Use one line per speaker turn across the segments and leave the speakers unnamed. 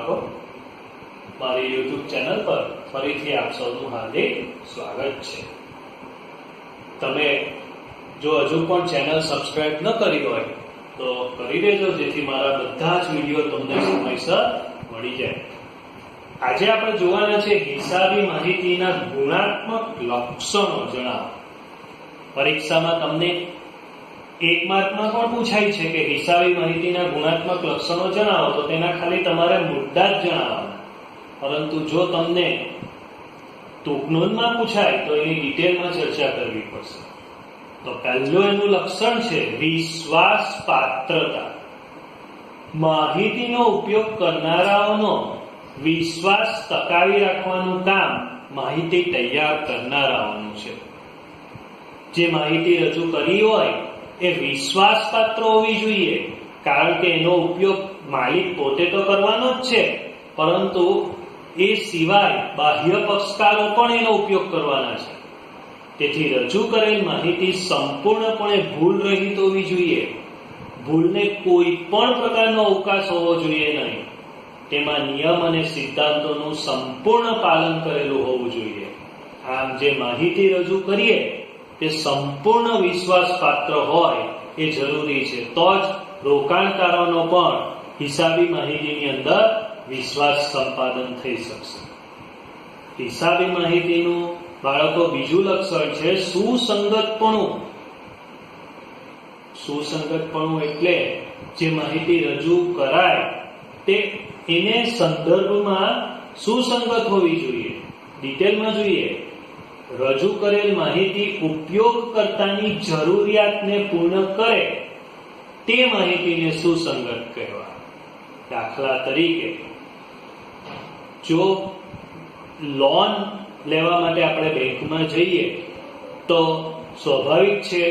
બાળકો, મારી YouTube channel પર ફરીથી આપ સૌનું હાર્દિક સ્વાગત છે। તમે જો હજુ પણ ચેનલ સબસ્ક્રાઇબ ન કરી હોય તો કરી દેજો, જેથી મારા બધા જ વિડીયો તમને સમયસર મળી જાય। આજે આપણે જોવાના છે હિસાબી માહિતીના ગુણાત્મક લક્ષણો જણાવો। પરીક્ષામાં તમને 1 માર્કમાં પણ પૂછાય છે કે હિસાબી માહિતીના ગુણાત્મક લક્ષણો જણાવો, તો તેના ખાલી તમારે મુદ્દા જ જણાવવાના। પરંતુ જો તમને ટૂંકનોંધમાં પૂછાય તો એની ડિટેલમાં ચર્ચા કરવી પડશે। તો પહેલું એનું લક્ષણ છે વિશ્વાસપાત્રતા। માહિતીનો ઉપયોગ કરનારાઓનો વિશ્વાસ ટકાવી રાખવાનું કામ માહિતી તૈયાર કરનારાઓનું છે। જે માહિતી રજૂ કરી હોય એ વિશ્વાસપાત્ર હોવી જોઈએ, કારણ કે એનો ઉપયોગ માલિક પોતે તો કરવાનો જ છે, પરંતુ એ સિવાય બાહ્ય પક્ષકારો પણ એનો ઉપયોગ કરવાના છે। તેથી રજૂ કરેલ માહિતી સંપૂર્ણપણે ભૂલ રહિત હોવી જોઈએ। ભૂલને કોઈ પણ પ્રકારનો અવકાશ હોવો જોઈએ નહીં। તેમાં નિયમ અને સિદ્ધાંતોનું સંપૂર્ણ પાલન કરેલું હોવું જોઈએ। આમ જે માહિતી રજૂ કરીએ તે સંપૂર્ણ વિશ્વાસપાત્ર હોય એ જરૂરી છે, તો જ રોકાણકારોનો પણ હિસાબી માહિતીની અંદર વિશ્વાસ સંપાદન થઈ શકશે। હિસાબી માહિતીનું બાળકો બીજું લક્ષણ છે સુસંગતપણું। સુસંગતપણું એટલે જે માહિતી રજૂ કરાય તે એને સંદર્ભમાં સુસંગત હોવી જોઈએ। ડિટેલમાં જોઈએ, રજૂ કરેલ માહિતી ઉપયોગકર્તાની જરૂરિયાતને પૂર્ણ કરે તે માહિતીને સુસંગત કહેવાય। દાખલા તરીકે, જો લોન લેવા માટે આપણે બેંકમાં જઈએ તો સ્વાભાવિક છે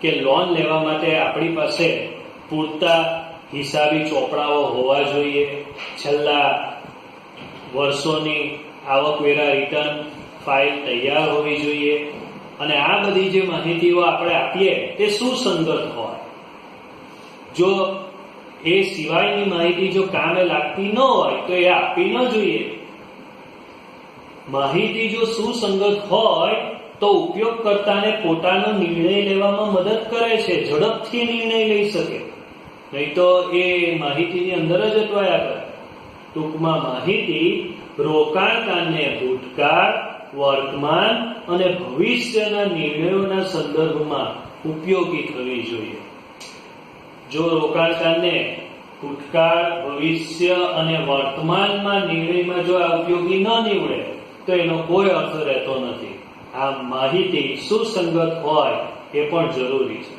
કે લોન લેવા માટે આપણી પાસે પૂરતા હિસાબી ચોપડાઓ હોવા જોઈએ। છેલ્લા વર્ષોની આવકવેરા રિટર્ન ફાઇલ તૈયાર હોવી જોઈએ, અને આ બધી જે માહિતીઓ આપણે આપીએ તે સુસંગત હોય। જો એ સિવાયની માહિતી જો કામે લાગતી ન હોય તો એ આપવી ન જોઈએ। માહિતી જો સુસંગત હોય તો ઉપયોગકર્તાને પોતાનો નિર્ણય લેવામાં મદદ કરે છે, ઝડપથી નિર્ણય લઈ શકે, નહીં તો એ માહિતીની અંદર જ અટવાયા કરે। ટૂંકમાં માહિતી રોકાણકારને ભૂતકાળ, વર્તમાન અને ભવિષ્યના નિર્ણયોના સંદર્ભમાં ઉપયોગી થવી જોઈએ। જો રોકાણકારને ભૂતકાળ, ભવિષ્ય અને વર્તમાનમાં નિર્ણયમાં જો આ ઉપયોગી ન નીવડે તો એનો કોઈ અર્થ રહેતો નથી। આમ માહિતી સુસંગત હોય એ પણ જરૂરી છે।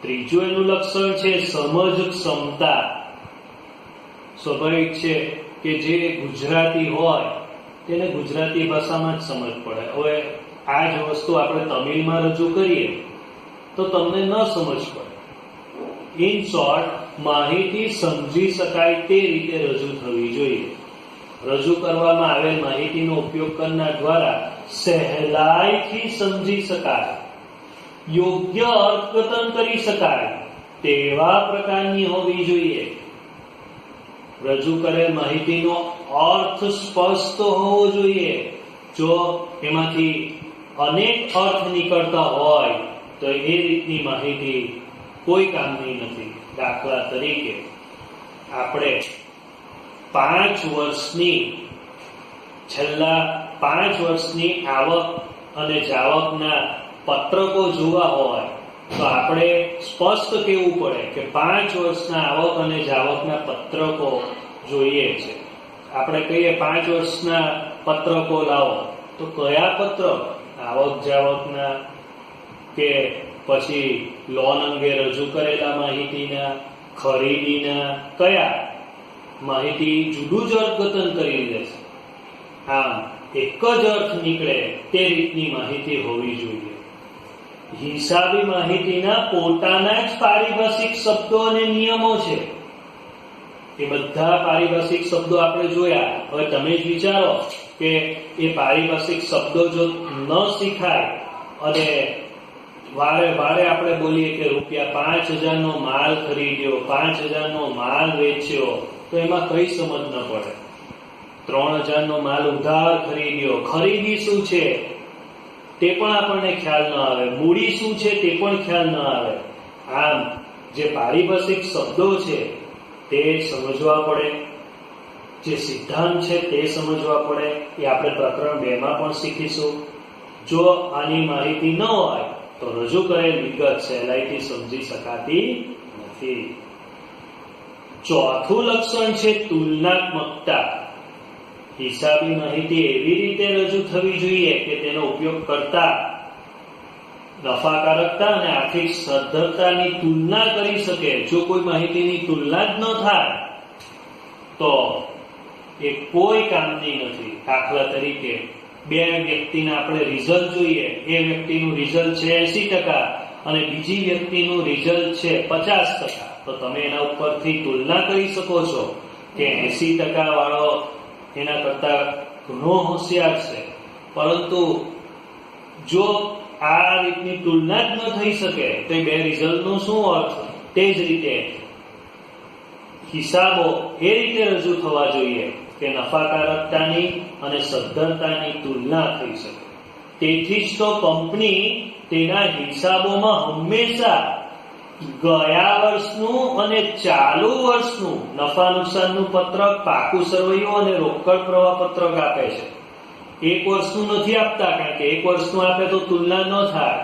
ત્રીજું એનું લક્ષણ છે સમજ ક્ષમતા। સ્વાભાવિક છે કે જે ગુજરાતી હોય તેને ગુજરાતી ભાષામાં જ સમજ પડે। હવે આ જ વસ્તુ આપણે તમિલમાં રજૂ કરીએ તો તમને ન સમજ પડે। ઇન શોર્ટ, માહિતી સમજી શકાય તે રીતે રજૂ થવી જોઈએ। રજૂ કરવામાં આવેલ માહિતીનો ઉપયોગ કરનાર દ્વારા સહેલાઈથી સમજી શકાય, યોગ્ય અર્થઘટન કરી શકાય તેવા પ્રકારની હોવી જોઈએ। રજૂ કરેલ માહિતીનો અર્થ સ્પષ્ટ હોવો જોઈએ। જો એમાંથી અનેક અર્થ નીકળતા હોય તો એ રીતની માહિતી કોઈ કામની નથી। દાખલા તરીકે, આપણે 5 વર્ષની છેલ્લા 5 વર્ષની આવક અને જાવકના પત્રકો જોવા હોય તો આપણે સ્પષ્ટ કહેવું પડે કે 5 વર્ષના આવક અને જાવકના પત્રકો જોઈએ છે। આપણે કહીએ 5 વર્ષના પત્રકો લાવો, તો કયા પત્રક? આવક જાવકના કે પછી લોન અંગે રજૂ કરેલા માહિતીના, ખરીદીના, કયા? માહિતી જુદું જ અર્થઘટન કરી દેશે। આમ એક જ અર્થ નીકળે તે રીતની માહિતી હોવી જોઈએ। હિસાબી માહિતીના પોતાના જ પારિભાષિક શબ્દો અને નિયમો છે। એ બધા પારિભાષિક શબ્દો આપણે જોયા। હવે તમે જ વિચારો કે એ પારિભાષિક શબ્દો જો ન શીખાય અને વારે વારે આપણે બોલીએ કે ₹5000 નો માલ ખરીદ્યો, 5000 નો માલ વેચ્યો, તો એમાં કઈ સમજ ન પડે. 3000 નો માલ ઉધાર ખરીદ્યો, ખરીદી શું છે તે પણ આપણને ખ્યાલ ન આવે, મૂડી શું છે તે પણ ખ્યાલ ન આવે. આમ જે પારિભાષિક શબ્દો છે તે સમજવા પડે, જે સિદ્ધાંત છે તે સમજવા પડે. એ આપણે પ્રકરણ 2 માં પણ શીખીશું. જો આની માહિતી ન હોય તો રજૂ કરેલ વિગત સહેલાઈથી સમજી શકાતી નથી. ચોથું લક્ષણ છે તુલનાત્મકતા. હિસાબી માહિતી એવી રીતે રજૂ થવી જોઈએ કે તેનો ઉપયોગ કરતા નફાકારકતા અને આર્થિક સદ્ધરતાની તુલના કરી શકે. જો કોઈ માહિતીની તુલના જ ન થાય તો એ કોઈ કામની નથી. દાખલા તરીકે 2 વ્યક્તિના આપણે રિઝલ્ટ જોઈએ, એ વ્યક્તિનું રિઝલ્ટ છે 80% અને બીજી વ્યક્તિનું રિઝલ્ટ છે 50%, તો તમે એના ઉપરથી તુલના કરી શકો છો કે 80% વાળો એના કરતા ઘણો હોશિયાર છે. પરંતુ જો આ રીતની તુલના જ ન થઈ શકે તો એ 2 રિઝલ્ટનો શું અર્થ? તે જ રીતે હિસાબો એ રીતે રજૂ થવા જોઈએ કે નફાકારકતાની અને સદ્ધરતાની તુલના થઈ શકે. તેથી જ તો કંપની તેના હિસાબોમાં હંમેશા ગયા વર્ષનું અને ચાલુ વર્ષનું નફા નુકસાનનું પત્રક, પાકું સરવૈયું અને રોકડ પ્રવાહ પત્રક આપે છે. 1 વર્ષનું નથી આપતા, કારણ કે 1 વર્ષનું આપે તો તુલના ન થાય.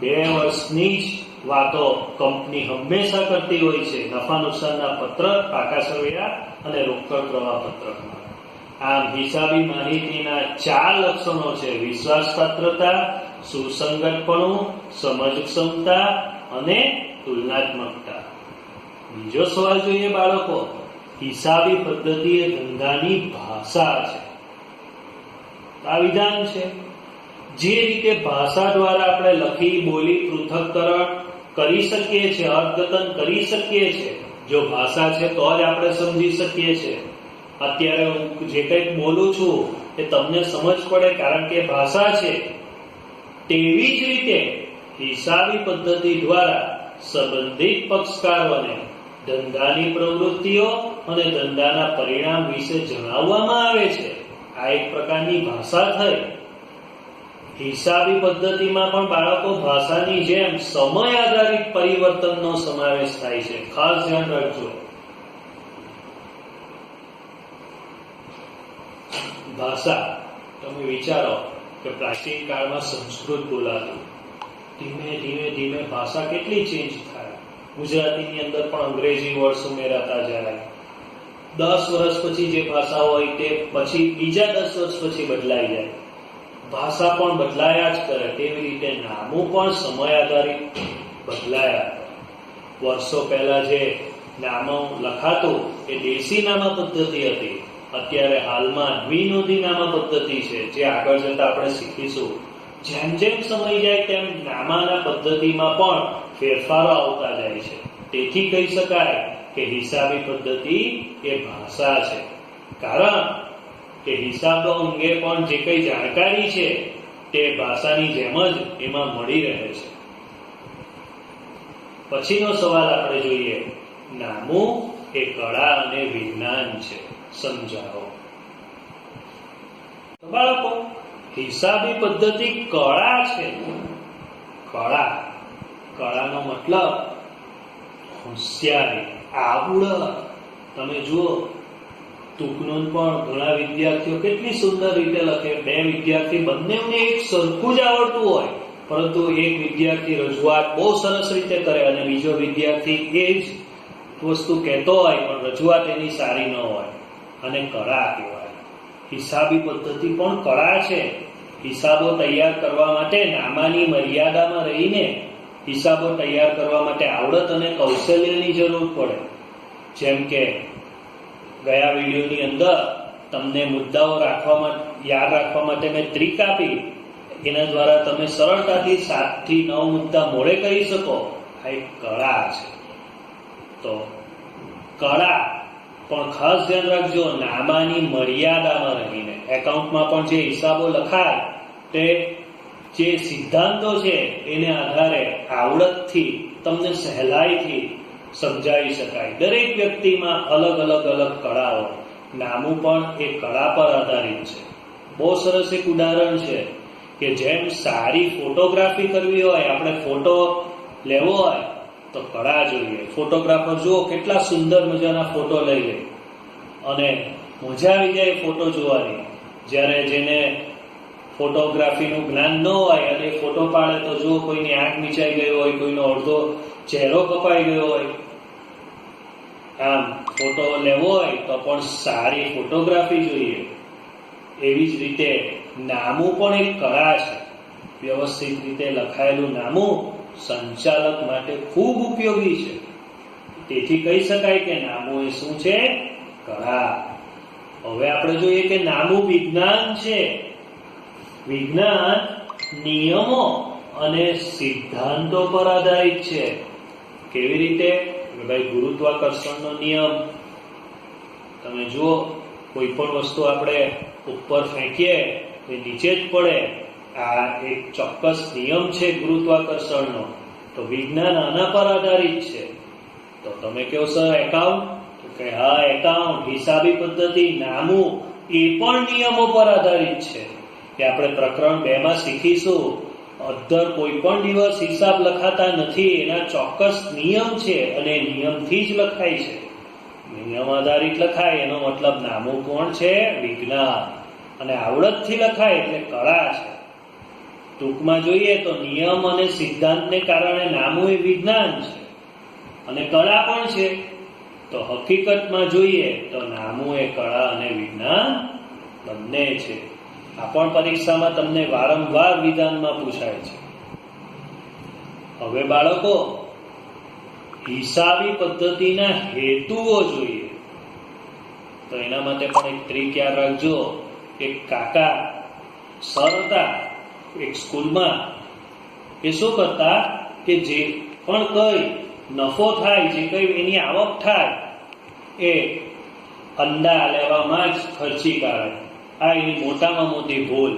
2 વર્ષની જ વાતો કંપની હંમેશા કરતી હોય છે નફા નુકસાનના પત્રક, પાકા સરવૈયા અને રોકડ પ્રવાહ પત્રકમાં. આમ હિસાબી માહિતીના 4 લક્ષણો છે: વિશ્વાસપાત્રતા, સુસંગતપણું, સમજક્ષમતા અને તુલનાત્મકતા. બીજો સવાલ જોઈએ બાળકો. હિસાબી પદ્ધતિ એ ધંધાની ભાષા છે. આ વિધાન છે. જે રીતે ભાષા દ્વારા આપણે લખી, બોલી, પૃથક્કરણ કરી શકીએ છીએ, અર્થઘટન કરી શકીએ છીએ. જો ભાષા છે તો જ આપણે સમજી શકીએ છીએ. અત્યારે હું જે કંઈક બોલું છું એ તમને સમજ પડે કારણ કે ભાષા છે. તેવી જ રીતે હિસાબી પદ્ધતિ દ્વારા સંબંધિત પક્ષકારોને ધંધાની પ્રવૃત્તિઓ અને ધંધાના પરિણામ વિશે જણાવવામાં આવે છે. આ એક પ્રકારની ભાષા થઈ. હિસાબી પદ્ધતિમાં પણ બાળકો ભાષાની જેમ સમય આધારિત પરિવર્તનનો સમાવેશ થાય છે. ખાસ ધ્યાન રાખજો. ભાષા, તમે વિચારો કે પ્રાચીન કાળમાં સંસ્કૃત બોલાતું, ધીમે ધીમે ધીમે ભાષા કેટલી ચેન્જ થાય. ગુજરાતીની અંદર પણ અંગ્રેજી વર્ડ્સ ઉમેરાતા જાય. 10 વર્ષ પછી જે ભાષા હોય તે પછી બીજા 10 વર્ષ પછી બદલાઈ જાય. ભાષા પણ બદલાયા જ કરે. તેવી રીતે નામો પણ સમય આધારિત બદલાયા. વર્ષો પહેલા જે નામો લખાતું એ દેશી નામા પદ્ધતિ હતી. અત્યારે હાલમાં દ્વિનોંધી નામા પદ્ધતિ છે, જે આગળ જતા આપણે શીખીશું. જેમ જેમ સમય જાય તેમ નામાના પદ્ધતિમાં પણ ફેરફારો આવતા જાય છે. તેથી કહી શકાય કે હિસાબી પદ્ધતિ એ ભાષા છે. કારણ કે હિસાબો અંગે પણ જે કઈ જાણકારી છે તે ભાષાની જેમ જ એમાં મળી રહે છે. પછીનો સવાલ આપણે જોઈએ. નામું એ કળા અને વિજ્ઞાન છે, સમજાવો. બાળકો, હિસાબી પદ્ધતિ કળા છે. કળાનો મતલબ હોશિયારી, આવડત. તમે જુઓ, ટૂંકનોંધ પણ ઘણા વિદ્યાર્થીઓ કેટલી સુંદર રીતે લખે. 2 વિદ્યાર્થી બંનેને એક સરખું જ આવડતું હોય, પરંતુ એક વિદ્યાર્થી રજૂઆત બહુ સરસ રીતે કરે અને બીજો વિદ્યાર્થી એ જ વસ્તુ કહેતો હોય પણ રજૂઆત એની સારી ન હોય, અને કળા કહેવાય. હિસાબી પદ્ધતિ પણ કળા છે. હિસાબો તૈયાર કરવા માટે નામાની મર્યાદામાં રહીને હિસાબો તૈયાર કરવા માટે આવડત અને કૌશલ્યની જરૂર પડે. જેમ કે ગયા વિડીયોની અંદર તમને મુદ્દાઓ યાદ રાખવા માટે મેં ટ્રીક આપી. એના દ્વારા તમે સરળતાથી 7 થી 9 મુદ્દા મોડે કરી શકો. આ એક કળા છે. તો કળા પણ ખાસ ધ્યાન રાખજો, નામાની મર્યાદામાં રહીને. એકાઉન્ટમાં પણ જે હિસાબો લખાય તે જે સિદ્ધાંતો છે એને આધારે આવડતથી તમને સહેલાઈથી સમજાવી શકાય. દરેક વ્યક્તિમાં અલગ અલગ કળાઓ, નામું પણ એ કળા પર આધારિત છે. બહુ સરસ એક ઉદાહરણ છે કે જેમ સારી ફોટોગ્રાફી કરવી હોય, આપણે ફોટો લેવો હોય તો કળા જોઈએ. ફોટોગ્રાફર જુઓ કેટલા સુંદર મજાના ફોટો લઈ લે અને મજા આવી જાય ફોટો જોવાની. જ્યારે જેને ફોટોગ્રાફીનું જ્ઞાન ન હોય અને ફોટો પાડે તો જુઓ કોઈની આંખ મીચાઈ ગઈ હોય, કોઈનો અડધો ચહેરો કપાઈ ગયો હોય. આમ ફોટો લેવો હોય તો પણ સારી ફોટોગ્રાફી જોઈએ. એવી જ રીતે નામું પણ એક કળા છે. વ્યવસ્થિત રીતે લખાયેલું નામું સંચાલક માટે ખૂબ ઉપયોગી છે. તેથી કહી શકાય કે નામું એ શું છે? કળા. હવે આપણે જોઈએ કે નામું વિજ્ઞાન છે. વિજ્ઞાન નિયમો અને સિદ્ધાંતો પર આધારિત છે. કેવી રીતે? ભાઈ, ગુરુત્વાકર્ષણનો નિયમ તમે જુઓ, કોઈ પણ વસ્તુ આપણે ઉપર ફેંકીએ તો નીચે જ પડે. આ એક ચોક્કસ નિયમ છે ગુરુત્વાકર્ષણનો. તો વિજ્ઞાન આના પર આધારિત છે. તો તમે કહો સર એકાઉન્ટ, તો કે હા, એકાઉન્ટ, હિસાબી પદ્ધતિ, નામું એ પણ નિયમો પર આધારિત છે. કે આપણે પ્રકરણ 2 માં શીખીશું. અધર કોઈ પણ દિવસ હિસાબ લખાતા નથી. એના ચોક્કસ નિયમ છે અને નિયમથી જ લખાય છે. નિયમ આધારિત લખાય એનો મતલબ નામું કોણ છે? વિજ્ઞાન. અને આવડતથી લખાય એટલે કળા છે. ટૂંકમાં જોઈએ તો નિયમ અને સિદ્ધાંતને કારણે નામું એ વિજ્ઞાન છે અને કળા પણ છે. તો હકીકતમાં જોઈએ તો નામું એ કળા અને વિજ્ઞાન બંને છે. આ પણ પરીક્ષામાં તમને વારંવાર વિધાનમાં પૂછાય છે. હવે બાળકો, હિસાબી પદ્ધતિના હેતુઓ જોઈએ. તો એના માટે પણ એક ટ્રીક યાદ રાખજો. એક કાકા સર હતા એક સ્કૂલમાં. એ શું કરતા કે જે પણ કઈ નફો થાય, જે કઈ એની આવક થાય, એ અંડા લેવામાં જ ખર્ચી કાઢે. આ એની મોટામાં મોટી ભૂલ.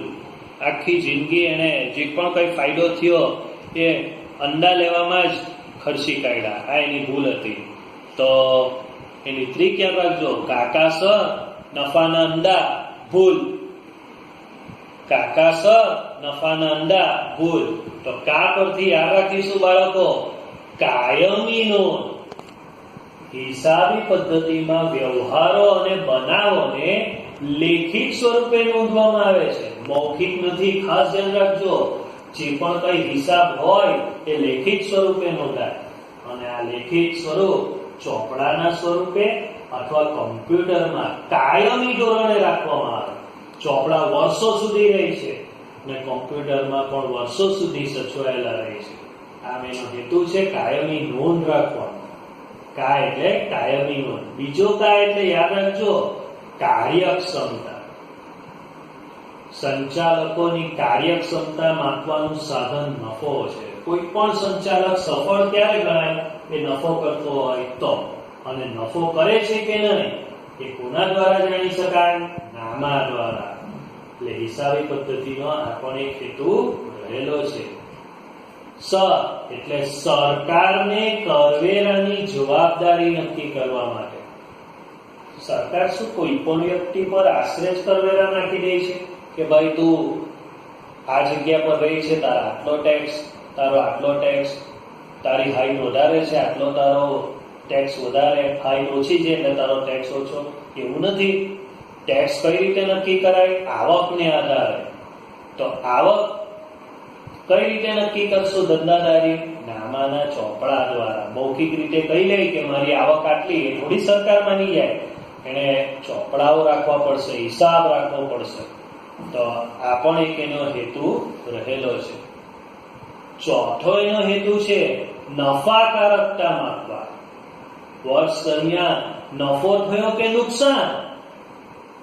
આખી જિંદગી એને જે પણ કઈ ફાયદો થયો એ અંડા લેવામાં જ ખર્ચી કાઢ્યા. આ એની ભૂલ હતી. તો એની ટ્રીક યાદ રાખજો. કાકા સર, નફાના અંડા, ભૂલ. કાકા સર, નફાના અંડા, ભૂલ. તો કા પરથી યાદ રાખીશું બાળકો, કાયમી નોંધ. હિસાબી પદ્ધતિમાં વ્યવહારો અને બનાવોને લેખિત સ્વરૂપે નોંધવામાં આવે છે, મૌખિક નથી. ખાસ ધ્યાન રાખજો. જે પણ કઈ હિસાબ હોય એ લેખિત સ્વરૂપે નોંધાય. અને આ લેખિત સ્વરૂપ ચોપડાના સ્વરૂપે અથવા કમ્પ્યુટરમાં કાયમી ધોરણે રાખવામાં આવે. ચોપડા વર્ષો સુધી રહે છે અને કમ્પ્યુટરમાં પણ વર્ષો સુધી સચવાયેલા રહે છે. આમ એનો હેતુ છે કાયમી નોંધ રાખવાનો. કા એટલે કાયમી નોંધ. બીજો કા એટલે યાદ રાખજો, કાર્યક્ષમતા. સંચાલકોની કાર્યક્ષમતા માપવાનું સાધન નફો છે. કોઈ પણ સંચાલક સફળ ક્યારે ગણાય? એ નફો કરતો હોય તો. અને નફો કરે છે કે નહીં એ કોના દ્વારા જાણી શકાય? નામા દ્વારા. એટલે હિસાબી પદ્ધતિનો આ પણ એક હેતુ રહેલો છે. સર એટલે સરકારને કરવેરાની જવાબદારી નક્કી કરવા માટે. સરકાર શું કોઈ પણ વ્યક્તિ પર આશરે જ કરવેરા નાખી દે છે કે ભાઈ તું આ જગ્યા પર રહી છે, તારા આટલો ટેક્સ, તારો આટલો ટેક્સ, તારી હાઈટ વધારે છે, આટલો તારો ટેક્સ વધારે, હાઈટ ઓછી છે એટલે તારો ટેક્સ ઓછો. એવું નથી. ટેક્સ કઈ રીતે નક્કી કરાય? આવકને આધારે. તો આવક કઈ રીતે નક્કી કરશો? ધંધાદારી નામાના ચોપડા દ્વારા. મૌખિક રીતે કહી લે કે મારી આવક આટલી, એ થોડી સરકાર માની જાય. એને ચોપડાઓ રાખવા પડશે, હિસાબ રાખવો પડશે. તો આ પણ એક એનો હેતુ રહેલો છે. ચોથો એનો હેતુ છે નફાકારકતા માપવા. વર્ષ દરમિયાન નફો થયો કે નુકસાન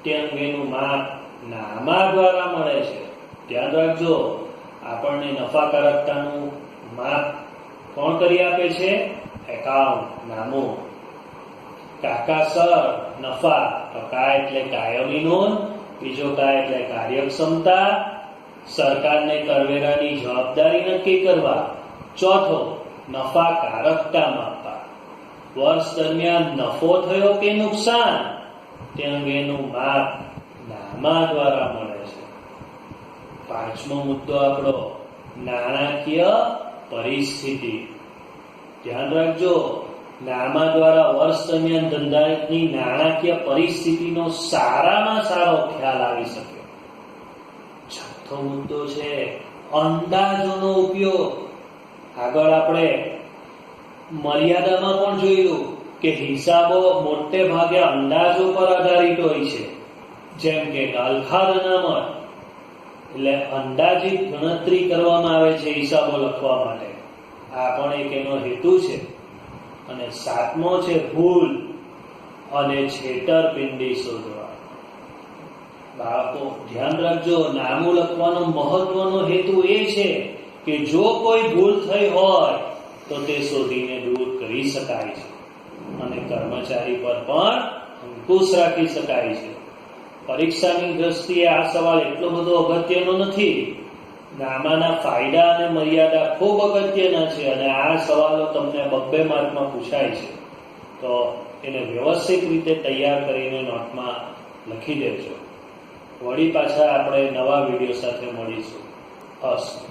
તે અંગેનું માપ નામા દ્વારા મળે છે. ધ્યાન રાખજો, આપણને નફાકારકતાનું માપ કોણ કરી આપે છે? એકાઉન્ટ, નામું. કાકા સર, નફા. તો કા એટલે કાયમી નોંધ, બીજો કા એટલે કાર્યક્ષમતા, સરકારને કરવેરાની જવાબદારી નક્કી કરવા. ચોથો નફાકારકતા માપવા. વર્ષ દરમિયાન નફો થયો કે નુકસાન તે અંગેનું માપ નામા દ્વારા મળે છે. પાંચમો મુદ્દો આપણો નાણાકીય પરિસ્થિતિ. ધ્યાન રાખજો, નામા દ્વારા વર્ષ દરમિયાન ધંધાની નાણાકીય પરિસ્થિતિનો સારામાં સારો ખ્યાલ આવી શકે. છઠ્ઠો મુદ્દો છે અંદાજોનો ઉપયોગ. આગળ આપણે મર્યાદામાં પણ જોયું કે હિસાબો મોટે ભાગે અંદાજો પર આધારિત હોય છે, જેમ કે ગાલખાદ અનામત, એટલે અંદાજિત ગણતરી કરવામાં આવે છે હિસાબો લખવા માટે. આ પણ એક એનો હેતુ છે. અને સાતમો છે ભૂલ અને છેતરપિંડી શોધવા. બાળકો ધ્યાન રાખજો, નામું લખવાનો મહત્વનો હેતુ એ છે કે જો કોઈ ભૂલ થઈ હોય તો તે શોધીને દૂર કરી શકાય છે અને કર્મચારી પર પણ અંકુશ રાખી શકાય છે. પરીક્ષાની દ્રષ્ટિએ આ સવાલ એટલો બધો અગત્યનો નથી. નામાના ફાયદા અને મર્યાદા ખૂબ અગત્યના છે અને આ સવાલો તમને 2 માર્કમાં પૂછાય છે. તો એને વ્યવસ્થિત રીતે તૈયાર કરીને નોટમાં લખી દેજો. વળી પાછા આપણે નવા વિડીયો સાથે મળીશું. અસ્તુ.